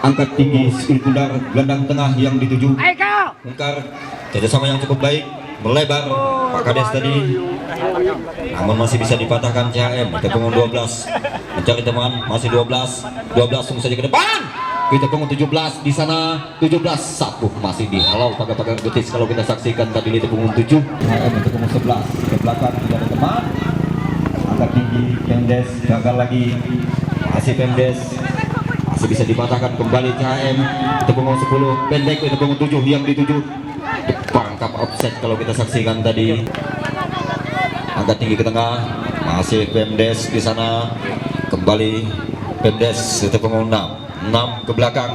angkat tinggi skill pundar gelandang tengah yang dituju Ungkar kerjasama yang cukup baik melebar Pak Kades tadi, namun masih bisa dipatahkan CHM. Kita punggung 12 mencari teman, masih 12 tunggu saja ke depan. Kita punggung 17 di sana, 17 sapu masih dihalau pagar-pagar betis. Kalau kita saksikan tadi itu punggung 7 CHM untuk punggung 11 ke belakang tidak ada teman. Angkat tinggi Pemdes gagal lagi, masih Pemdes masih bisa dipatahkan kembali CHM. Itu punggung 10 pendek, itu punggung 7 yang dituju perangkap offset kalau kita saksikan tadi. Angkat tinggi ke tengah, masih Pemdes di sana, kembali Pemdes itu punggung 6 ke belakang.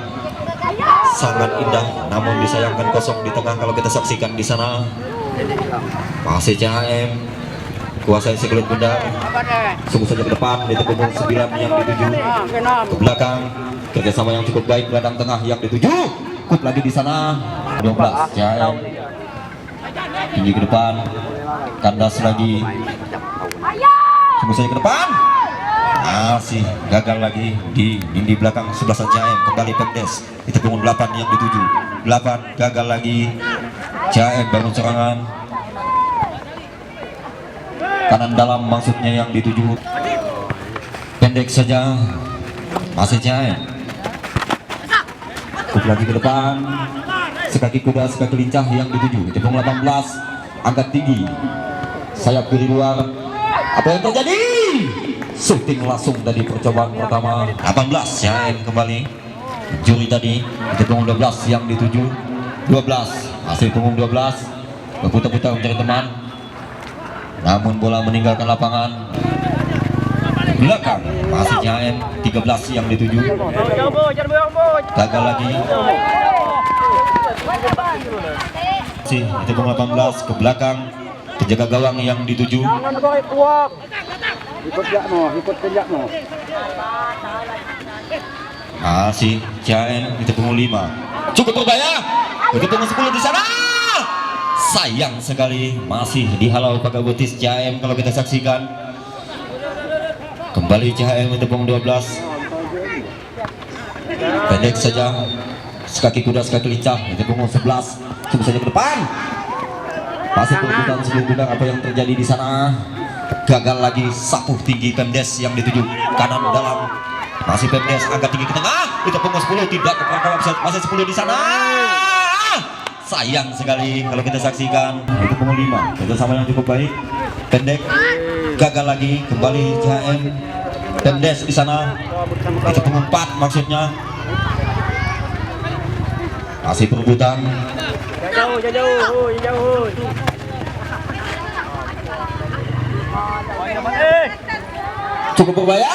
Sangat indah, namun disayangkan kosong di tengah kalau kita saksikan di sana. Masih CHM kuasai sekulit bundar, sungguh saja ke depan. Itu punggung 9 yang dituju ke belakang. Kerjasama yang cukup baik gelandang tengah yang dituju. Kut lagi di sana 12 CHM tinggi ke depan, kandas lagi, sungguh saja ke depan, masih gagal lagi di belakang 11 CHM. Kembali Pemdes itu punggung 8 yang dituju, 8 gagal lagi. CHM bangun serangan kanan dalam maksudnya yang dituju, pendek saja, masih CHM. Kut lagi ke depan, sekaki kuda sekaki lincah yang dituju. Cepung 18 angkat tinggi, sayap kiri luar. Apa yang terjadi? Shooting langsung dari percobaan pertama. 18 CHM kembali juri tadi. Cepung 12 yang dituju, 12 masih punggung 12 berputar-putar mencari teman, namun bola meninggalkan lapangan. Belakang masih CHM 13 yang dituju, gagal lagi. Masih itu 18 ke belakang, penjaga gawang yang dituju. Masih CHM itu punggung 5, cukup berbahaya. Itu punggung 10 di sana. Sayang sekali masih dihalau pakai betis CHM kalau kita saksikan. Kembali CHM itu punggung 12, pendek saja, sekaki kuda sekaki lincah. Itu punggung 11, cuma saja ke depan. Masih perebutan sebelum bundar. Apa yang terjadi di sana? Gagal lagi, sapu tinggi Pemdes yang dituju kanan dalam. Masih Pemdes angkat tinggi ke tengah. Itu punggung 10 tidak ke perangkap offset. Masih 10 di sana. Sayang sekali kalau kita saksikan. Itu punggung 5, kerjasama yang cukup baik. Pendek gagal lagi, kembali CHM. Pemdes di sana. Itu punggung 4 maksudnya. Masih perebutan. Cukup berbahaya.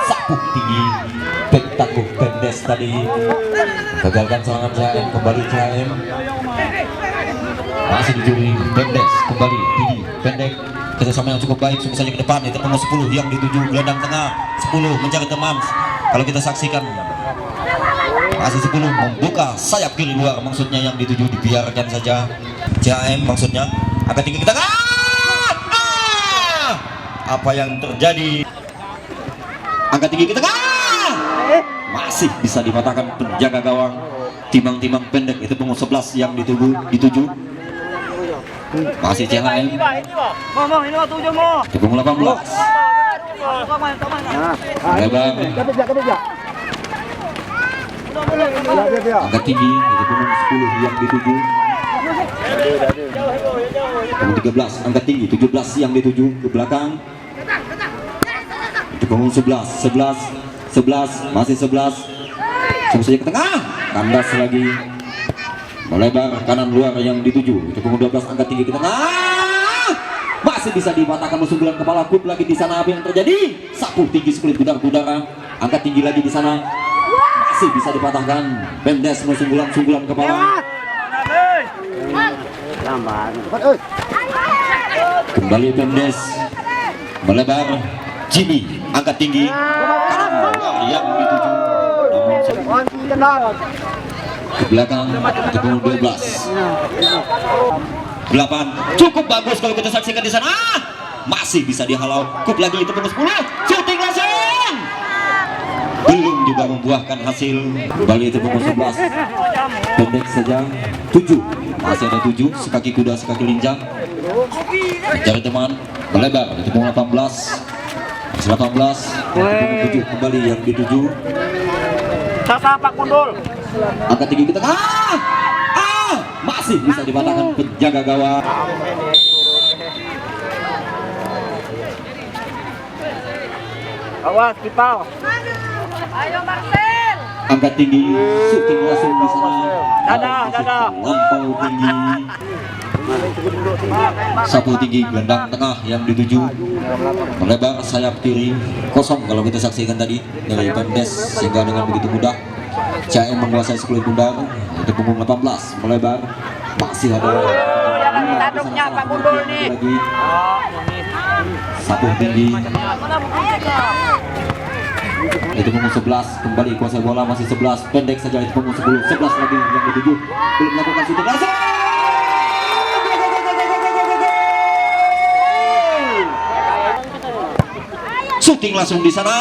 Sapu tinggi, back tangguh Pemdes tadi. Gagalkan serangan CHM, kembali CHM. Masih dijuri Pemdes, kembali tinggi, pendek. Kerjasama yang cukup baik, sungguh saja ke depan. Itu punggung 10 yang dituju gelandang tengah, 10 mencari teman. Kalau kita saksikan masih 10 membuka sayap kiri luar maksudnya yang dituju, dibiarkan saja. CHM maksudnya agak tinggi ke tengah. Apa yang terjadi? Angkat tinggi ke tengah, masih bisa dipatahkan penjaga gawang. Timang-timang pendek itu punggung 11 yang dituju. Masih CHM di punggung 18. Lebar angkat tinggi itu punggung 10 yang dituju. Punggung 13 angkat tinggi, 17 yang dituju ke belakang. Itu punggung 11 masih 11. Sungguh saja ke tengah, kandas lagi, melebar kanan luar yang dituju. Itu punggung 12 angkat tinggi ke tengah, masih bisa dipatahkan musuh bulan kepala. Kut lagi di sana. Apa yang terjadi? Sapu tinggi sekulit udara, angkat tinggi lagi di sana, masih bisa dipatahkan. Pemdes musuh bulan kepala. Kembali Pemdes melebar, Jimmy angkat tinggi kanan luar yang dituju, namun ke belakang. Itu punggung 12, 8 cukup bagus kalau kita saksikan di sana. Masih bisa dihalau. Kut lagi itu punggung 10, shooting langsung belum juga membuahkan hasil. Kembali itu punggung 11 pendek saja 7, masih ada 7 sekaki kuda sekaki linjang mencari teman melebar itu punggung 18 punggung 7 kembali yang di 7 Sasa Pak Gundul angkat tinggi ke tengah masih bisa dipatahkan penjaga gawang. Awas Kipau. Ayo Marcel. Angkat tinggi, shooting langsung di sana. Dadah. Lampau tinggi. Sapu tinggi, gelandang tengah yang dituju. Melebar sayap kiri, kosong kalau kita saksikan tadi dari Pemdes sehingga dengan begitu mudah CM menguasai sekulit bundar. Itu punggung 18 melebar, masih ada. Yang ditanduknya Pak Gundul nih. Lagi. Sapu tinggi. Itu punggung 11 kembali kuasai bola masih 11 pendek saja itu punggung 10 11 lagi yang dituju belum melakukan shooting langsung shooting langsung di sana.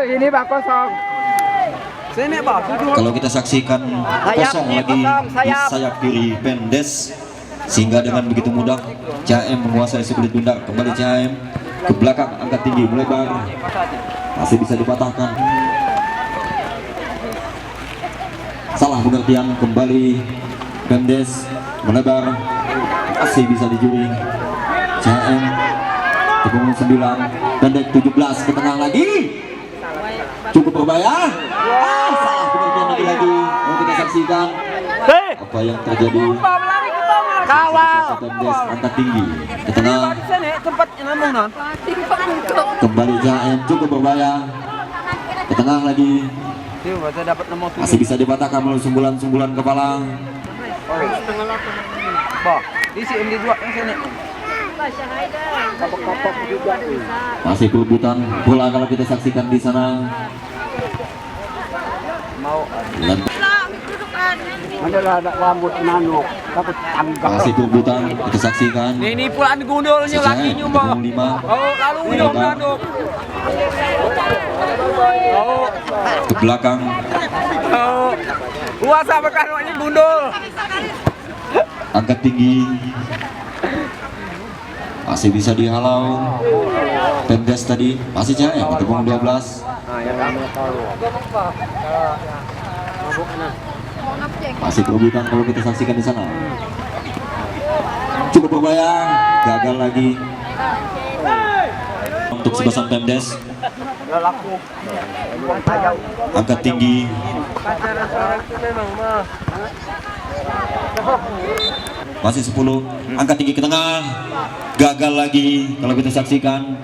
Ini Pak kosong. Sini Pak. Kalau kita saksikan kosong lagi di sayap kiri Pemdes sehingga dengan begitu mudah CM menguasai sekulit bundar. Kembali CM ke belakang angkat tinggi melebar masih bisa dipatahkan. Salah pengertian kembali Pemdes melebar masih bisa dijuri CM ke punggung 9 pendek 17 ke tengah lagi cukup berbahaya. Salah pengertian lagi mau kita saksikan apa yang terjadi. Kawal. Pemdes angkat tinggi ke tengah kembali CM cukup berbahaya ke tengah lagi masih bisa dipatahkan melalui sumbulan kepala. Masih perebutan bola kalau kita saksikan di sana. Ada rambut nano, takut tanggal. Masih perebutan kita saksikan. Ini pulaan Gundulnya lakinya mau. Oh, lalu yang nano. Ke belakang. Oh. Kuasa bekan ini Gundul. Angkat tinggi. Masih bisa dihalau. Pemdes tadi masih CM itu punggung 12. Masih perebutan kalau kita saksikan di sana. Cukup berbahaya, gagal lagi untuk sebasan Pemdes. Angkat tinggi. Masih 10, angkat tinggi ke tengah. Gagal lagi kalau kita saksikan.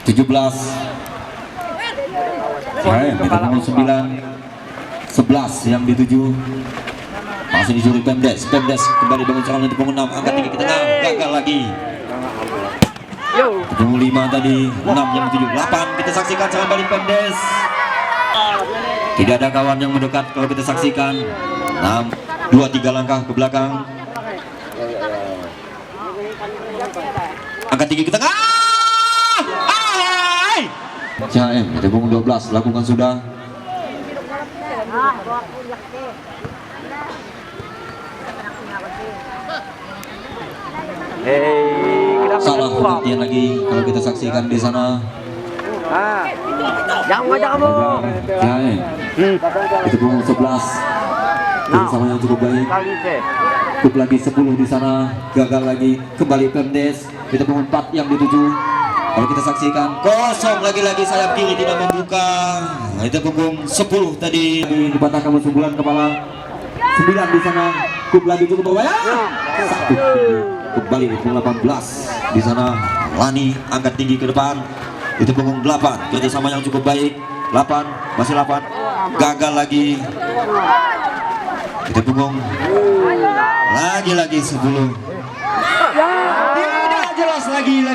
17. Kita punggung 9. 11 yang dituju masih dicuri Pemdes kembali bangun serangan untuk punggung 6 angkat tinggi ke tengah gagal lagi punggung 5 tadi 6 yang dituju 8 kita saksikan serangan balik Pemdes tidak ada kawan yang mendekat kalau kita saksikan 6 2-3 langkah ke belakang angkat tinggi ke tengah CM dari punggung 12 lakukan sudah. Salah pengertian lagi kalau kita saksikan di sana. Jangan ngajak kamu. Itu punggung 11. Sama yang cukup baik. Cukup lagi 10 di sana. Gagal lagi. Kembali Pemdes. Itu punggung 4 yang dituju. Kalau kita saksikan kosong lagi-lagi sayap kiri tidak membuka. Nah, itu punggung 10 tadi dipatahkan sumbulan kepala 9 di sana. Cukup lagi cukup berbahaya. 1 kembali punggung 18 di sana. Lani angkat tinggi ke depan. Itu punggung 8 kerjasama yang cukup baik. 8 masih 8 gagal lagi. Itu punggung lagi 10. Jelas lagi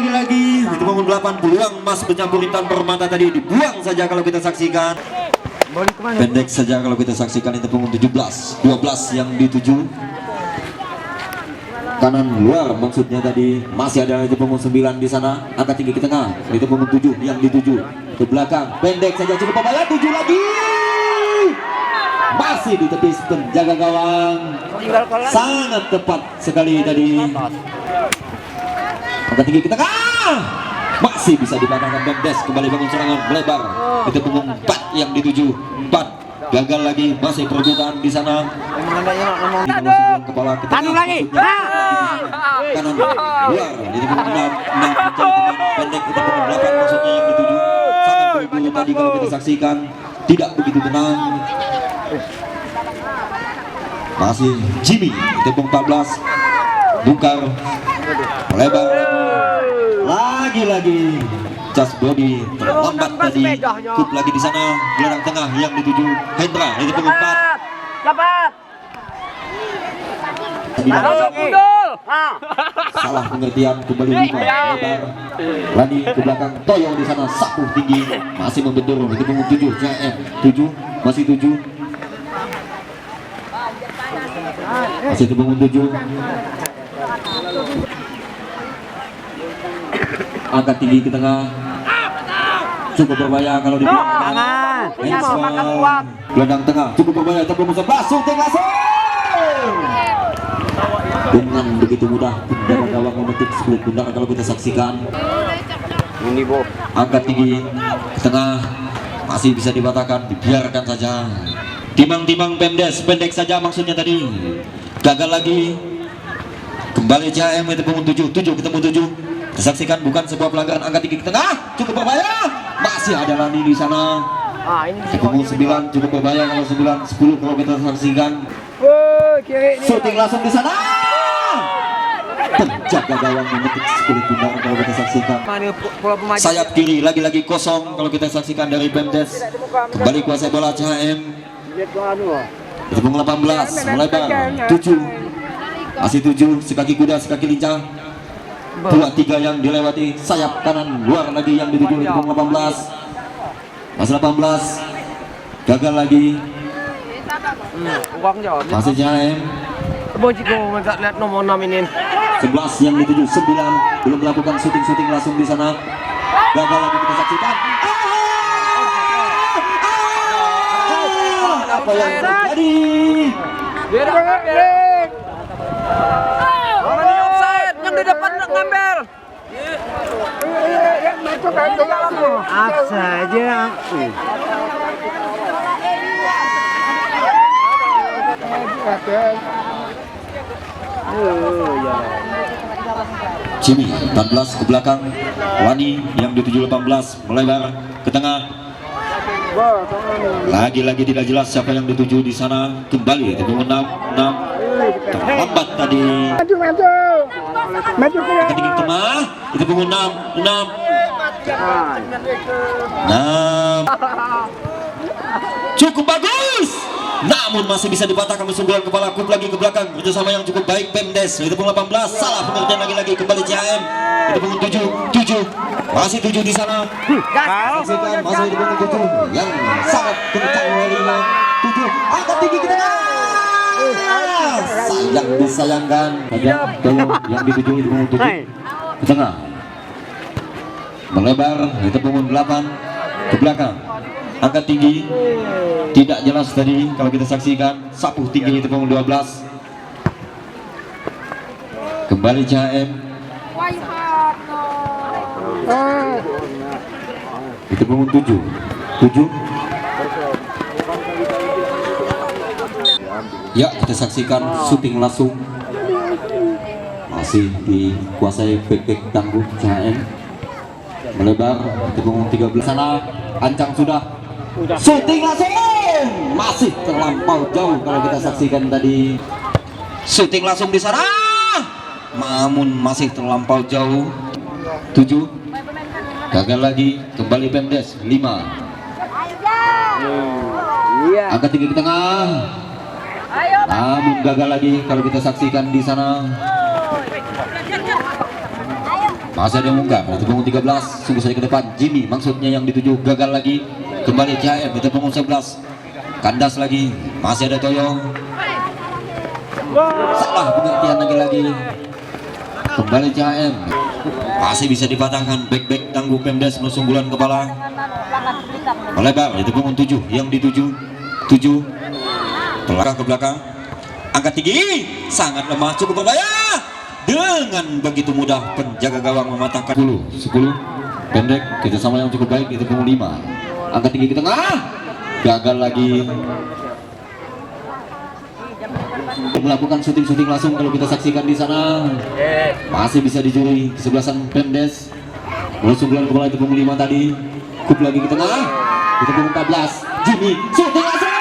itu punggung 8 peluang emas bercampur intan permata tadi dibuang saja kalau kita saksikan. Pendek saja kalau kita saksikan itu punggung 17 12 yang dituju. kanan luar maksudnya tadi. Masih ada itu punggung 9 di sana, angkat tinggi ke tengah, itu punggung 7 yang dituju ke belakang, pendek saja cukup berbahaya, 7 lagi, masih ditepis penjaga gawang, sangat tepat sekali tadi, angkat tinggi ke tengah, masih bisa dipatahkan. Mendes kembali bangun serangan melebar, itu punggung 4 yang dituju, 4 gagal lagi, masih perebutan di sana. Kepala ke tengah, lagi. kanan luar, ini punggung 6 pendek, itu punggung 8 maksudnya yang dituju. Sangat buru-buru tadi kalau kita saksikan, tidak begitu tenang. Masih Jimmy, itu punggung 14 bongkar melebar lagi Cas Body terlambat tadi, kut lagi di sana, gelandang tengah yang dituju Hendra, itu punggung 4. Dapat. Salah pengertian, kembali 5 lebar Rani ke belakang, Toyo di sana sapu tinggi, masih membentur, itu punggung 7 CM 7, masih 7, masih itu punggung 7, angkat tinggi ke tengah, cukup berbahaya kalau di gelandang tengah, cukup berbahaya, tapi musuh syuting langsung dengan begitu mudah penjaga gawang memetik 10 pundak kalau kita saksikan. Angkat tinggi ke tengah, masih bisa dipatahkan, dibiarkan saja. Timang-timang Pemdes, pendek saja maksudnya tadi, gagal lagi. Kembali CM, itu punggung 7 ketemu 7. Disaksikan bukan sebuah pelanggaran, angkat tinggi ke tengah, cukup berbahaya, masih ada Lani di sana. Punggung 9 cukup berbahaya kalau 9, 10 kalau kita saksikan. Shooting langsung di sana. Penjaga gawang memetik 10 pundak kalau kita saksikan. Sayap kiri lagi-lagi kosong kalau kita saksikan dari Pemdes. Kembali kuasai bola CHM. Itu punggung 18 melebar 7. Masih 7, sekaki kuda, sekaki lincah. 2-3 yang dilewati, sayap kanan luar lagi yang dituju, itu punggung 18. Masih 18. Gagal lagi. Masih CHM. Lihat nomor 6 ini. 11 yang dituju, 9 belum melakukan syuting langsung di sana. Gagal lagi kita saksikan. Apa yang terjadi? Yang di depan ngambil. Saja. Jimmy 14 ke belakang, Wani yang dituju 18 melebar ke tengah. Lagi-lagi tidak jelas siapa yang dituju di sana. Kembali itu 6 terlambat tadi. Ketinggi tengah, itu punggung 6. Cukup bagus. Namun masih bisa dipatahkan sundulan kepala, kut lagi ke belakang, kerjasama yang cukup baik Pemdes. Itu punggung 18, salah pengertian lagi kembali CHM. Itu punggung 7, masih 7 di sana. Saksikan masih di punggung 7 yang sangat kencang larinya. 7, angkat tinggi ke tengah. Sayang disayangkan. Ada yang dituju itu punggung 7 ke tengah. Melebar, itu punggung 8 ke belakang. Angkat tinggi, tidak jelas tadi kalau kita saksikan, sapu tinggi itu punggung 12. Kembali CHM. Itu punggung 7. Ya, kita saksikan syuting langsung. Masih dikuasai bek tangguh CHM. Melebar itu punggung 13 sana, ancang sudah. Syuting langsung, masih terlampau jauh kalau kita saksikan tadi. Syuting langsung di sana, namun masih terlampau jauh. 7, gagal lagi, kembali Pemdes 5. Angkat tinggi ke tengah, namun gagal lagi kalau kita saksikan di sana. Masih ada yang munggah, itu punggung 13, sungguh saja ke depan. Jimmy maksudnya yang dituju, gagal lagi. Kembali CHM, itu punggung 11, kandas lagi. Masih ada Toyo, salah pengertian lagi. Kembali CHM. Masih bisa dipatahkan back tangguh Pemdes menusung bulan kepala. Melebar itu punggung 7 yang dituju 7 belakang ke belakang, angkat tinggi, sangat lemah, cukup berbahaya. Dengan begitu mudah penjaga gawang mematahkan 10 pendek kerjasama yang cukup baik itu punggung 5, angkat tinggi ke tengah, gagal lagi. Melakukan syuting langsung kalau kita saksikan di sana. Masih bisa dijuri kesebelasan Pemdes menusung bulan kepala itu punggung 5 tadi. Kup lagi ke tengah, itu punggung 14, Jimmy syuting langsung.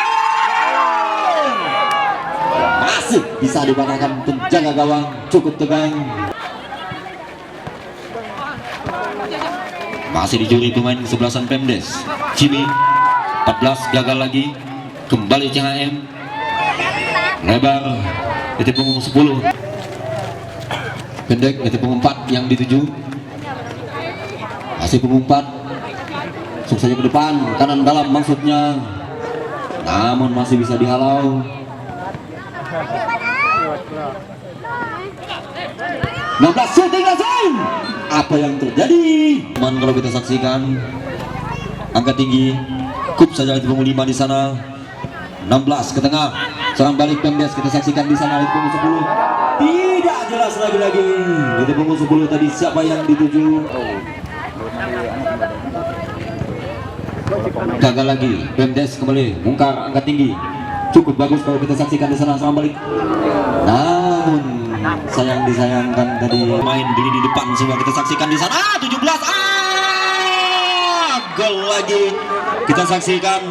Masih bisa dipatahkan penjaga gawang, cukup tegang. Masih dijuri pemain kesebelasan Pemdes. Jimmy 14 gagal lagi. Kembali CHM. Lebar itu punggung 10. Pendek itu punggung 4 yang dituju. Masih punggung 4. Langsung saja ke depan, kanan dalam maksudnya. Namun masih bisa dihalau. 16 syuting langsung. Apa yang terjadi? Man kalau kita saksikan angka tinggi, kup saja itu punggung 5 di sana. 16 ke tengah, serang balik Pemdes kita saksikan di sana itu punggung 10. Tidak jelas lagi. Itu punggung 10 tadi siapa yang dituju? Gagal lagi. Pemdes kembali mungkar angka tinggi. Cukup bagus kalau kita saksikan di sana serang balik. Namun disayangkan tadi main di depan semua kita saksikan di sana 17. Gol lagi kita saksikan.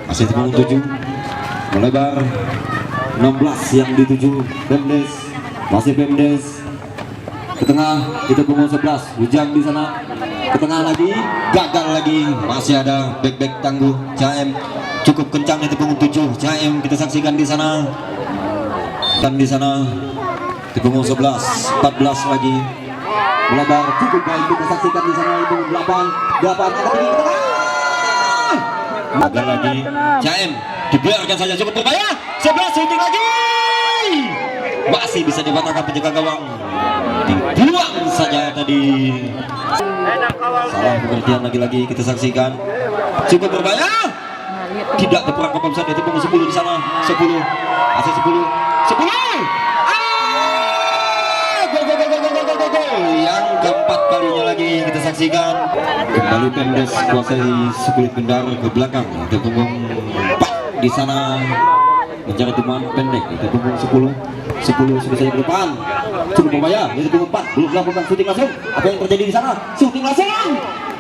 Masih punggung 7 melebar 16 yang dituju Pemdes. Masih Pemdes ke tengah itu punggung 11 Ujang di sana ke tengah lagi, gagal lagi. Masih ada back tangguh CHM cukup kencang itu punggung 7 CHM kita saksikan di sana. Dan di sana di punggung 11 14 lagi melebar cukup baik kita saksikan di sana itu 8 angka tinggi ke tengah. Gagal lagi CHM dibiarkan saja cukup berbahaya. 11 shooting lagi. Masih bisa dipatahkan penjaga gawang. Dibuang saja tadi. Salah pengertian lagi kita saksikan. Cukup berbahaya. Tidak terperangkap offside itu punggung 10 di sana. 10. Masih 10. Gol. Yang keempat kalinya lagi kita saksikan. Kembali Pemdes kuasai sekulit kendar ke belakang. Itu punggung 4 di sana. Mencari teman pendek itu punggung 10 sudah saja ke depan. Cukup berbahaya. Itu punggung 4 belum melakukan syuting langsung. Apa yang terjadi di sana? Syuting langsung.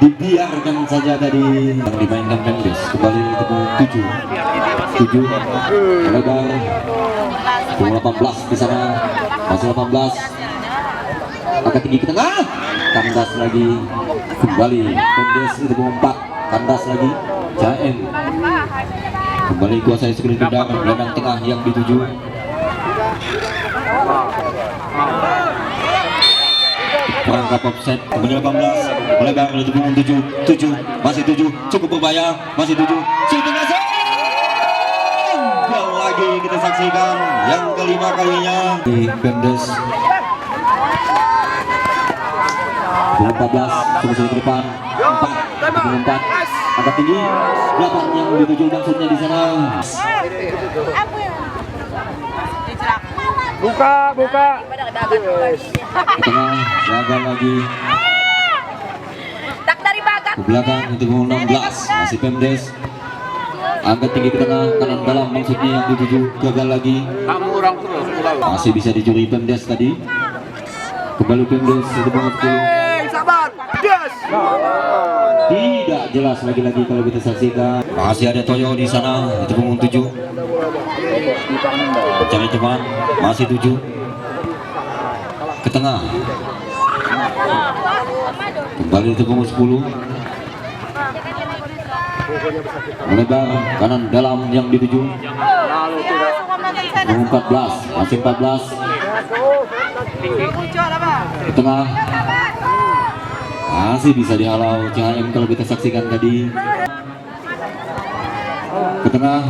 Dibiarkan saja tadi yang dimainkan Pemdes. Kembali itu punggung 7 lebar punggung 18 di sana. Masih 18 angka tinggi ke tengah, kandas lagi. Kembali Pemdes itu punggung 4 kandas lagi. CHM kembali kuasai sekulit kendar gelandang tengah yang dituju. Perangkap offset kembali 18 melebar itu punggung 7 masih 7 cukup berbahaya. Masih 7 shooting langsung. Gol lagi kita saksikan yang kelima kalinya di Pemdes. 14 sudah ke depan 4 angka tinggi 8 yang dituju maksudnya di sana. Buka. Ke tengah gagal lagi. Ke belakang itu punggung 16 masih Pemdes. Angkat tinggi ke tengah kanan dalam maksudnya yang dituju gagal lagi. Masih bisa dicuri Pemdes tadi. Kembali Pemdes itu punggung 10. Tidak jelas lagi kalau kita saksikan. Masih ada Toyo di sana itu punggung 7. Cari teman masih 7 ke tengah. Kembali itu punggung 10 melebar kanan dalam yang dituju. Punggung 14 masih 14 ke tengah. Masih bisa dihalau CHM kalau kita saksikan tadi. Ke tengah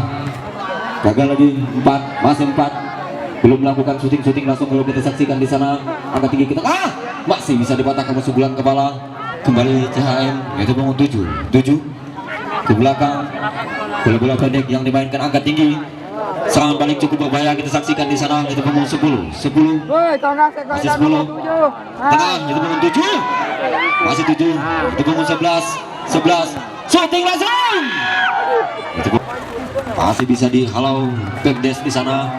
gagal lagi 4 masih 4 belum melakukan syuting langsung kalau kita saksikan di sana angka tinggi kita masih bisa dipatahkan musuh bulan kepala. Kembali CHM yaitu punggung 7 ke belakang, bola pendek yang dimainkan angka tinggi. Serangan balik cukup berbahaya kita saksikan di sana yaitu punggung 10 masih 10 tengah itu punggung 7 masih 7 itu punggung 11 syuting langsung itu masih bisa dihalau Pemdes di sana.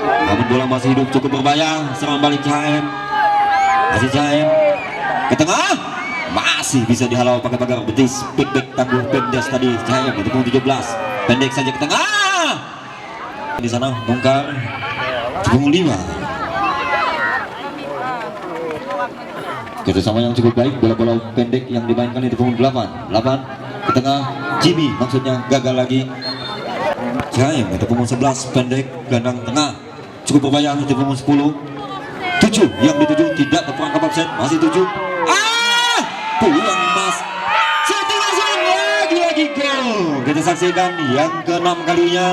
Namun bola masih hidup cukup berbahaya. Serangan balik CHM masih CHM ke tengah masih bisa dihalau pakai pagar betis. Back tangguh Pemdes tadi CHM itu punggung 17 pendek saja ke tengah di sana bongkar punggung 5. Kerjasama yang cukup baik, bola-bola pendek yang dimainkan itu punggung 8 ke tengah. Jimmy maksudnya gagal lagi. CHM itu punggung 11 pendek gelandang tengah cukup berbahaya itu punggung 10 7 yang dituju tidak terperangkap absen masih 7 peluang emas shooting langsung lagi gol. Kita saksikan yang ke-6 kalinya.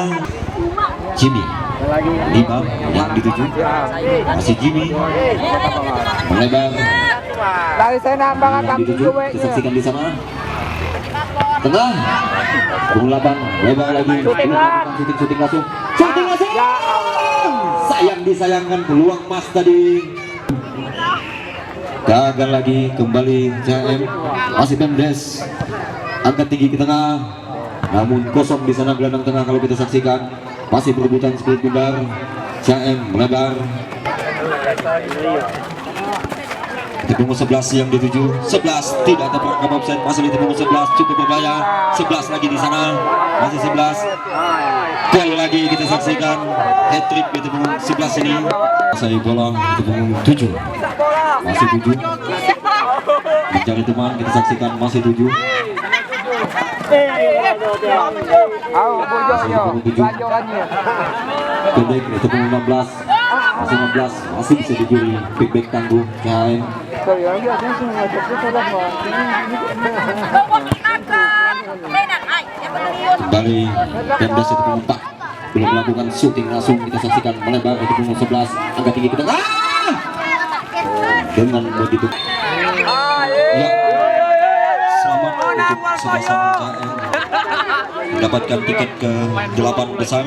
Jimmy 5 yang dituju masih Jimmy melebar Dari saya nambah yang dituju kita saksikan di sana tengah punggung 8 lebar lagi syuting langsung sayang disayangkan peluang emas tadi gagal lagi. Kembali CHM masih Pemdes angka tinggi ke tengah namun kosong di sana gelandang tengah kalau kita saksikan masih perebutan Spirit Bundar. CHM melebar di punggung 11 yang dituju 11 tidak terperangkap absen masih di punggung 11 cukup berbahaya 11 lagi di sana masih 11 gol lagi kita saksikan hat-trick di punggung 11 ini saya bola di punggung 7 masih 7 mencari teman kita saksikan masih 7 pendek itu punggung 16 masih 15 masih bisa dijuri back tangguh CHM. Kembali Pemdes itu punggung 4 belum melakukan syuting langsung kita saksikan melebar itu punggung 11 angka tinggi kita dengan begitu ya selamat untuk sama-sama CHM mendapatkan tiket ke 8 besar.